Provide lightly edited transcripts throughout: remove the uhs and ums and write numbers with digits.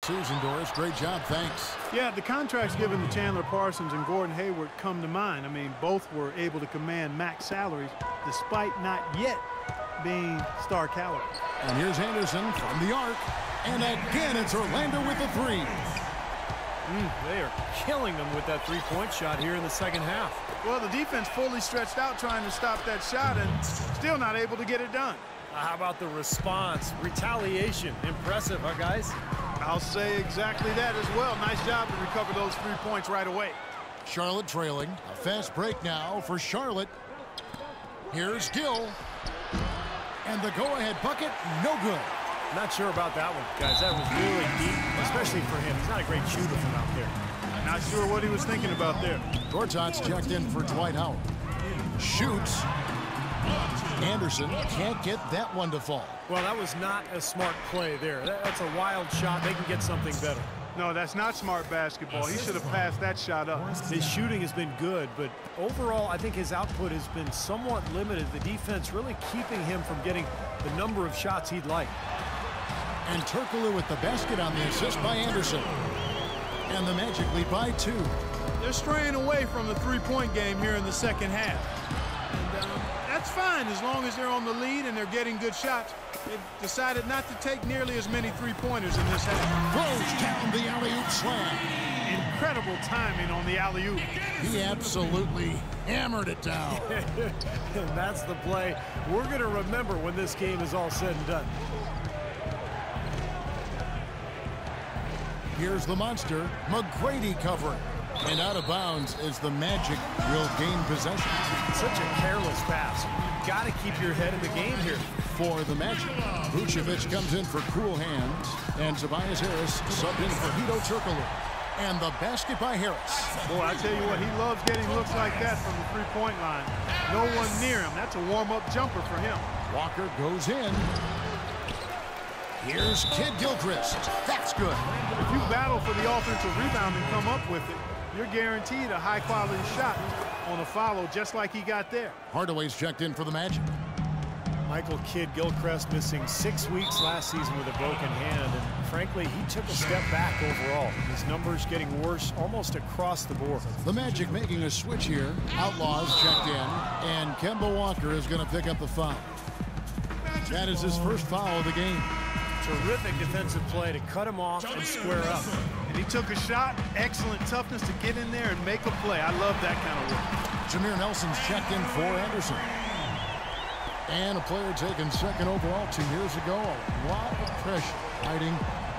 Susan, Doris. Great job. Thanks. Yeah, the contracts given to Chandler Parsons and Gordon Hayward come to mind. I mean, both were able to command max salaries despite not yet being star caliber. And here's Anderson from the arc. And again, it's Orlando with the three. They are killing them with that three-point shot here in the second half. Well, the defense fully stretched out trying to stop that shot and still not able to get it done. How about the response? Retaliation. Impressive, huh, guys? I'll say exactly that as well. Nice job to recover those 3 points right away. Charlotte trailing. A fast break now for Charlotte. Here's Gill. And the go-ahead bucket, no good. Not sure about that one, guys. That was really deep, especially for him. He's not a great shooter from out there. Not sure what he was thinking about there. Gortat's checked in for Dwight Howard. Shoots. Anderson can't get that one to fall. Well, that was not a smart play there. That's a wild shot. They can get something better. No, that's not smart basketball. He should have passed that shot up. His shooting has been good, but overall, I think his output has been somewhat limited. The defense really keeping him from getting the number of shots he'd like. And Turkoglu with the basket on the assist by Anderson. And the Magic lead by 2. They're straying away from the three-point game here in the second half. And that's fine as long as they're on the lead and they're getting good shots. They've decided not to take nearly as many three-pointers in this half. Throws down the alley-oop slam. Incredible timing on the alley-oop. He absolutely hammered it down. And that's the play we're going to remember when this game is all said and done. Here's the monster, McGrady covering. And out of bounds as the Magic will gain possession. Such a careless pass. You've got to keep your head in the game here. For the Magic, Vucevic comes in for cool hands. And Tobias Harris subbed in for Hedo Turkoglu. And the basket by Harris. Boy, I tell you what, he loves getting looks like that from the three-point line. No one near him. That's a warm-up jumper for him. Walker goes in. Here's Kid Gilchrist. That's good. If you battle for the offensive rebound and come up with it, you're guaranteed a high-quality shot on a follow just like he got there. Hardaway's checked in for the Magic. Michael Kidd Gilchrist missing 6 weeks last season with a broken hand, and frankly, he took a step back overall. His numbers getting worse almost across the board. The Magic making a switch here. Outlaws checked in, and Kemba Walker is going to pick up the foul. That is his first foul of the game. Terrific defensive play to cut him off and square up. And he took a shot. Excellent toughness to get in there and make a play. I love that kind of work. Jameer Nelson's checked in for Anderson. And a player taken second overall 2 years ago. A lot of pressure hiding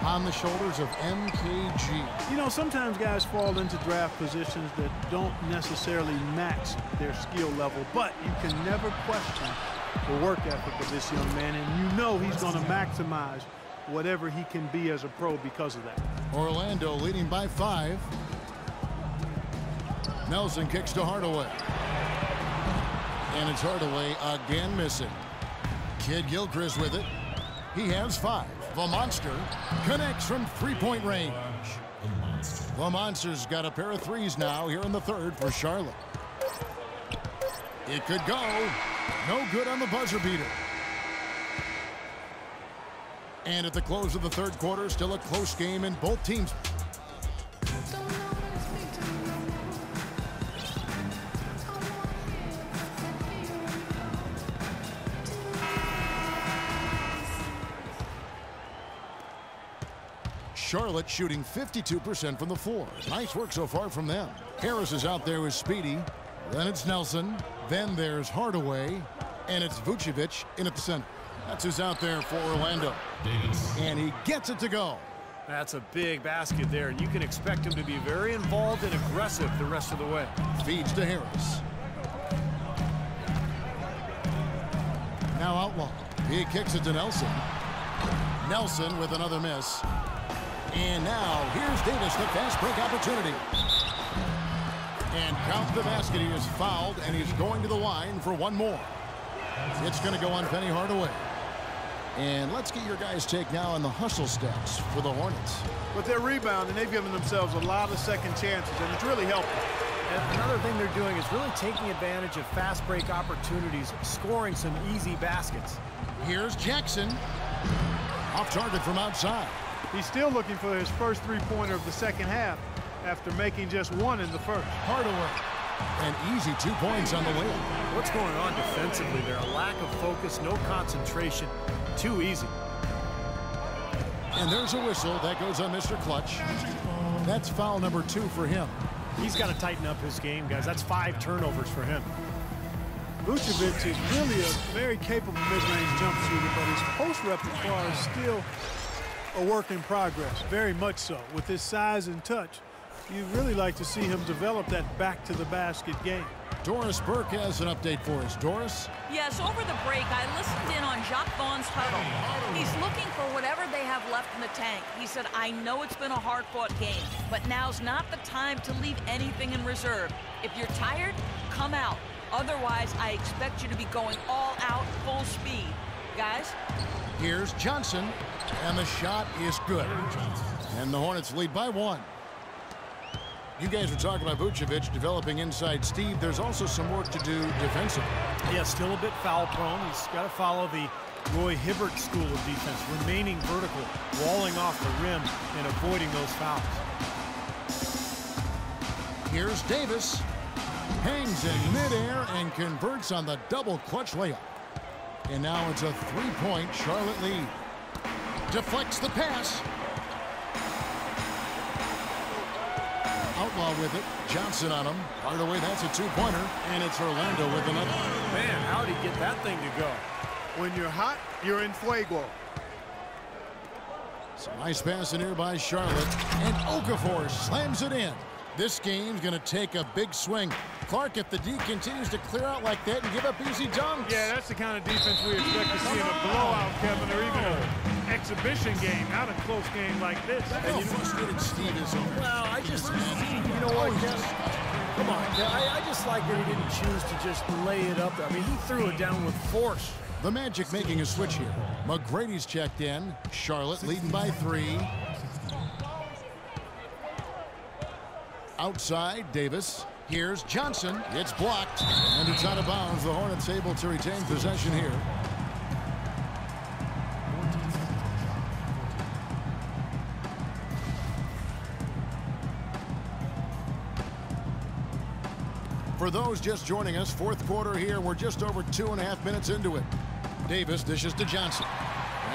on the shoulders of MKG. You know, sometimes guys fall into draft positions that don't necessarily match their skill level, but you can never question the work ethic of this young man, and you know he's going to maximize whatever he can be as a pro because of that. Orlando leading by 5. Nelson kicks to Hardaway. And it's Hardaway again missing. Kid Gilchrist with it. He has 5. The Monster connects from three-point range. The Monster's got a pair of threes now here in the third for Charlotte. It could go. No good on the buzzer beater. And at the close of the third quarter, still a close game in both teams. Charlotte shooting 52% from the floor. Nice work so far from them. Harris is out there with Speedy. Then it's Nelson. Then there's Hardaway. And it's Vucevic in at the center. That's who's out there for Orlando. And he gets it to go. That's a big basket there, and you can expect him to be very involved and aggressive the rest of the way. Feeds to Harris. Now Outlaw. He kicks it to Nelson. Nelson with another miss. And now here's Davis, the fast break opportunity. And count the basket. He is fouled, and he's going to the line for one more. It's going to go on Penny Hardaway. And let's get your guys' take now on the hustle stats for the Hornets. With their rebound, and they've given themselves a lot of second chances, and it's really helped them. And another thing they're doing is really taking advantage of fast break opportunities, scoring some easy baskets. Here's Jackson. Off target from outside. He's still looking for his first three-pointer of the second half after making just one in the first. Hardaway. An easy 2 points on the layup. What's going on defensively there? A lack of focus, no concentration. Too easy. And there's a whistle. That goes on Mr. Clutch. That's foul number 2 for him. He's got to tighten up his game, guys. That's 5 turnovers for him. Vucevic is really a very capable mid-range jump shooter, but his post repertoire is still a work in progress, very much so. With his size and touch, you'd really like to see him develop that back-to-the-basket game. Doris Burke has an update for us. Doris? Yes, over the break, I listened in on Jacques Vaughn's huddle. He's looking for whatever they have left in the tank. He said, I know it's been a hard-fought game, but now's not the time to leave anything in reserve. If you're tired, come out. Otherwise, I expect you to be going all out, full speed. Guys? Here's Johnson, and the shot is good. And the Hornets lead by 1. You guys were talking about Vucevic developing inside Steve. There's also some work to do defensively. Yeah, still a bit foul prone. He's got to follow the Roy Hibbert school of defense, remaining vertical, walling off the rim, and avoiding those fouls. Here's Davis. Hangs in midair and converts on the double clutch layup. And now it's a 3-point Charlotte lead. Deflects the pass. Outlaw with it. Johnson on him. Hardaway, that's a 2-pointer. And it's Orlando with another. Man, how'd he get that thing to go? When you're hot, you're in fuego. Some nice pass in here by Charlotte. And Okafor slams it in. This game's going to take a big swing. Clark, if the D continues to clear out like that and give up easy dunks. Yeah, that's the kind of defense we expect to see in a blowout, Kevin, or even an exhibition game, not a close game like this. And you know, frustrated Steve is over. Well, I just, you know what, Kev? Come on, Kev. I just like that he didn't choose to just lay it up there. I mean, he threw it down with force. The Magic making a switch here. McGrady's checked in. Charlotte leading by 3. Outside, Davis. Here's Johnson. It's blocked, and it's out of bounds. The Hornets able to retain possession here. For those just joining us, fourth quarter here. We're just over 2.5 minutes into it. Davis dishes to Johnson,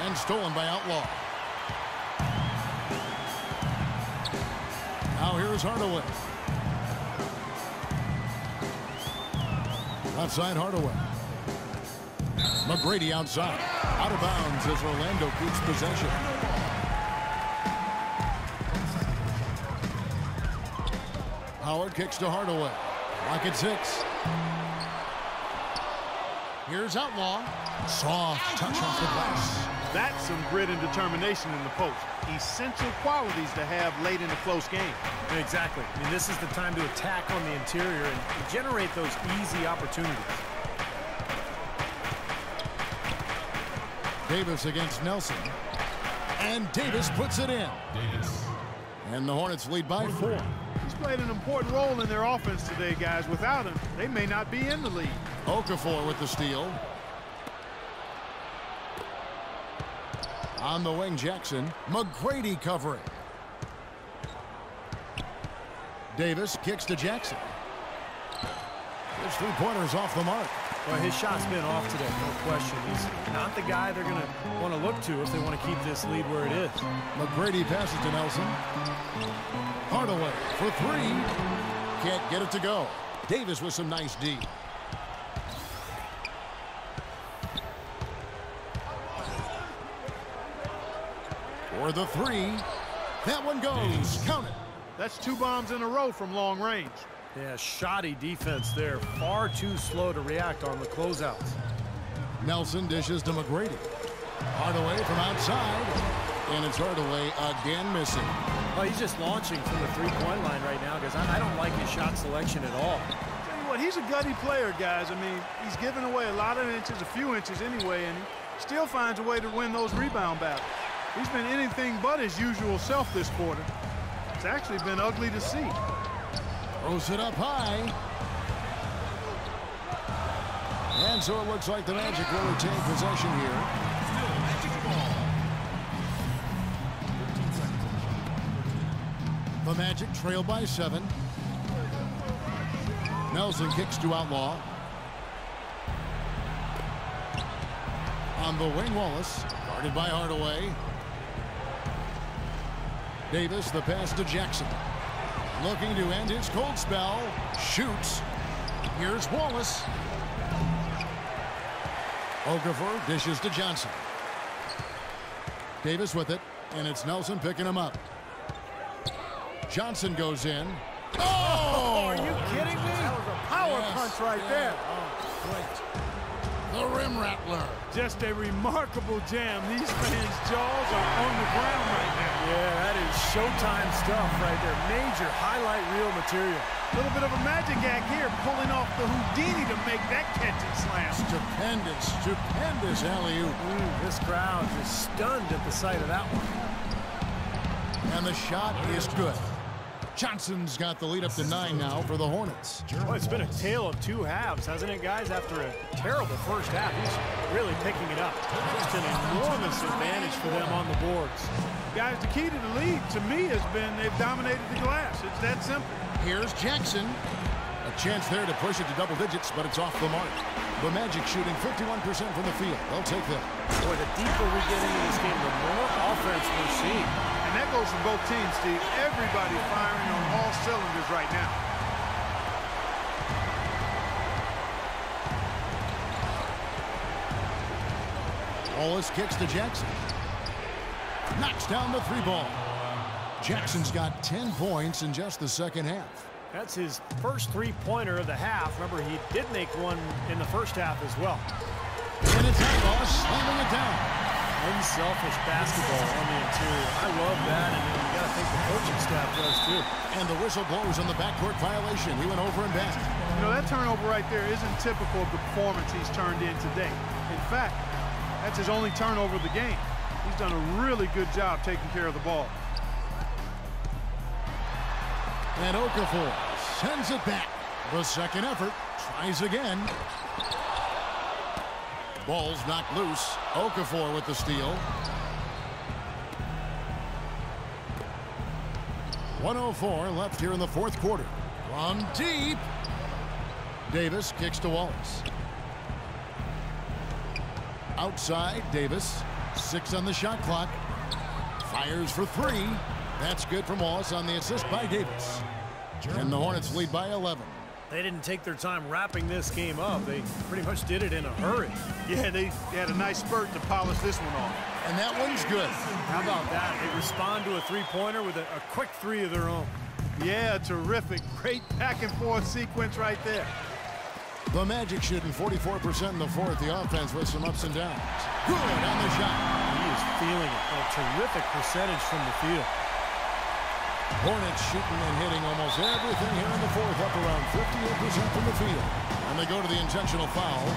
and stolen by Outlaw. Now here's Hardaway. Outside Hardaway. McGrady outside. Out of bounds as Orlando keeps possession. Howard kicks to Hardaway. Lock at 6. Here's Outlaw. Soft touch off the glass. That's some grit and determination in the post. Essential qualities to have late in a close game. Exactly. I mean, this is the time to attack on the interior and generate those easy opportunities. Davis against Nelson. And Davis puts it in. And the Hornets lead by 4. He's played an important role in their offense today, guys. Without him, they may not be in the lead. Okafor with the steal. On the wing, Jackson. McGrady covering. Davis kicks to Jackson. His three-pointer's off the mark. Well, his shot's been off today, no question. He's not the guy they're going to want to look to if they want to keep this lead where it is. McGrady passes to Nelson. Hardaway for 3. Can't get it to go. Davis with some nice D. For the 3. That one goes. Count it. That's 2 bombs in a row from long range. Yeah, shoddy defense there. Far too slow to react on the closeouts. Nelson dishes to McGrady. Hardaway from outside. And it's Hardaway again missing. Well, he's just launching from the three-point line right now because I don't like his shot selection at all. Tell you what, he's a gutty player, guys. I mean, he's giving away a lot of inches, a few inches anyway, and he still finds a way to win those rebound battles. He's been anything but his usual self this quarter. It's actually been ugly to see. Throws it up high. And so it looks like the Magic will retain possession here. The Magic trail by 7. Nelson kicks to Outlaw. On the wing, Wallace. Guarded by Hardaway. Davis, the pass to Jackson. Looking to end his cold spell. Shoots. Here's Wallace. Okafor dishes to Johnson. Davis with it, and it's Nelson picking him up. Johnson goes in. Oh! Are you kidding me? That was a power punch right there. Oh, great. The rim rattler. Just a remarkable jam. These fans' jaws are on the ground right now. Yeah, that is Showtime stuff right there. Major highlight reel material. A little bit of a magic act here, pulling off the Houdini to make that catch and slam. Stupendous alley-oop. This crowd is stunned at the sight of that one. And the shot is good. Johnson's got the lead up to 9 now for the Hornets. Well, it's been a tale of two halves, hasn't it, guys? After a terrible first half, he's really picking it up. Just an enormous advantage for them on the boards. Guys, the key to the lead, to me, has been they've dominated the glass. It's that simple. Here's Jackson. A chance there to push it to double digits, but it's off the mark. The Magic shooting 51% from the field. They'll take that. Boy, the deeper we get into this game, the more offense we're seeing. And that goes for both teams, Steve. Everybody firing on all cylinders right now. Wallace kicks to Jackson. Knocks down the 3 ball. Jackson's got 10 points in just the second half. That's his first 3-pointer of the half. Remember, he did make one in the first half as well. And it's Outlaw slamming it down. Unselfish basketball on the interior. I love that, and you got to think the coaching staff does too. And the whistle blows on the backcourt violation. He went over and back. You know, that turnover right there isn't typical of the performance he's turned in today. In fact, that's his only turnover of the game. He's done a really good job taking care of the ball. And Okafor sends it back. The second effort. Tries again. Ball's knocked loose. Okafor with the steal. 1:04 left here in the fourth quarter. From deep. Davis kicks to Wallace. Outside, Davis. 6 on the shot clock. Fires for 3. That's good from Wallace on the assist by Davis. And the Hornets lead by 11. They didn't take their time wrapping this game up. They pretty much did it in a hurry. Yeah, they had a nice spurt to polish this one off. And that one's good. How about that? They respond to a 3-pointer with a quick 3 of their own. Yeah, terrific. Great back-and-forth sequence right there. The Magic shooting 44% in the fourth. The offense with some ups and downs. Good on the shot. He is feeling it. A terrific percentage from the field. Hornets shooting and hitting almost everything here in the fourth, up around 58% from the field. And they go to the intentional foul.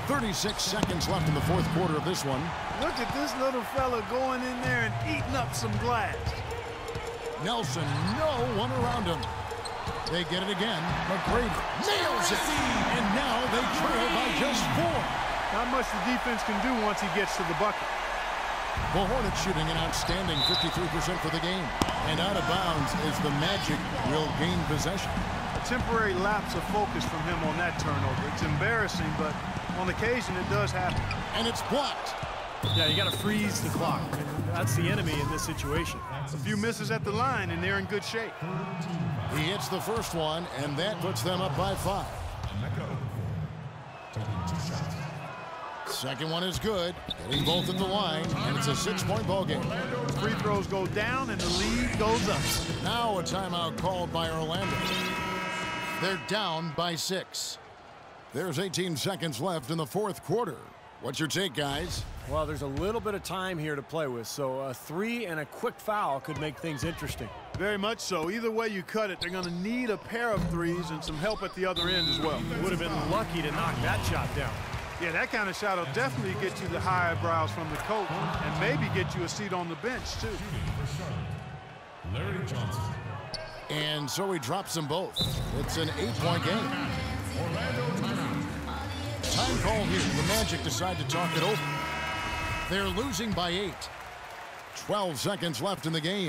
36 seconds left in the fourth quarter of this one. Look at this little fella going in there and eating up some glass. Nelson, no one around him. They get it again. McGrady nails it. And now they trail by just 4. Not much the defense can do once he gets to the bucket. The Hornets shooting an outstanding 53% for the game. And out of bounds is the Magic will gain possession. A temporary lapse of focus from him on that turnover. It's embarrassing, but on occasion it does happen. And it's blocked. Yeah, you got to freeze the clock. That's the enemy in this situation. A few misses at the line, and they're in good shape. He hits the first one, and that puts them up by 5. Second one is good. Hitting both at the line, and it's a 6-point ball game. Free throws go down, and the lead goes up. Now a timeout called by Orlando. They're down by 6. There's 18 seconds left in the fourth quarter. What's your take, guys? Well, there's a little bit of time here to play with, so a 3 and a quick foul could make things interesting. Very much so. Either way you cut it, they're going to need a pair of threes and some help at the other end as well. Would have been lucky to knock that shot down. Yeah, that kind of shot will definitely get you the high eyebrows from the coach and maybe get you a seat on the bench, too. Larry Johnson. And so he drops them both. It's an 8-point game. Orlando timeout. Time call here. The Magic decide to talk it over. They're losing by 8. 12 seconds left in the game.